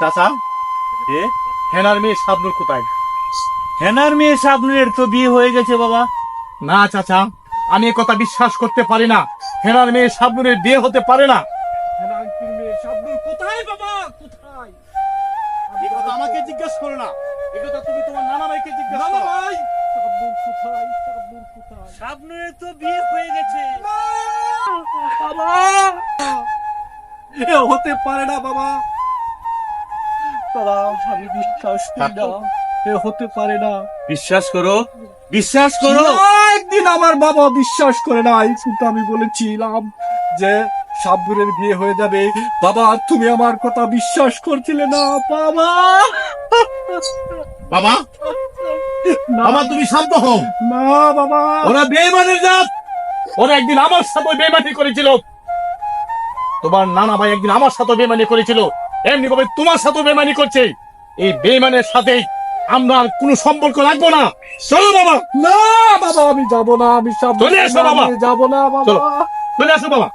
চাচা, হেনার মেয়ে শাবনুর কোথায়? হেনার মেয়ে শাবনুরের তো বিয়ে হয়ে গেছে বাবা। না চাচা, আমি এ কথা বিশ্বাস করতে পারি না। হেনার মেয়ে শাবনুরের বিয়ে হতে পারে না। হেনার মেয়ে শাবনুর কোথায় বাবা, কোথায়? এই কথা আমাকে জিজ্ঞেস করো না, এই কথা তুমি তোমার নানা ভাইকে জিজ্ঞেস করো। ভাই, শাবনুর কোথায়? শাবনুর কোথায়? শাবনুরের তো বিয়ে হয়ে গেছে বাবা। এ হতে পারে না বাবা, বাবা আমি বিশ্বাস করি না, এ হতে পারে না। বিশ্বাস করো, বিশ্বাস করো। একদিন আমার বাবা বিশ্বাস করে না, কিন্তু আমি বলেছিলাম যে শাবনুরের বিয়ে হয়ে যাবে। বাবা তুমি আমার কথা বিশ্বাস করছিলে না বাবা। বাবা, বাবা তুমি শান্ত হও না বাবা। ওরা বেঈমানের জাত, ওরা একদিন আমার সাথে বেঈমানি করেছিল। তোমার নানা ভাই একদিন আমার সাথে বেঈমানি করেছিল, এমনি ভাবে তোমার সাথে বেঈমানি করছে। এই বেঈমানের সাথে আমরা আর কোনো সম্পর্ক রাখবো না। চলো বাবা। না বাবা আমি যাব না, আমি সব চলে আসো বাবা, যাব না বাবা। চলে আসো বাবা।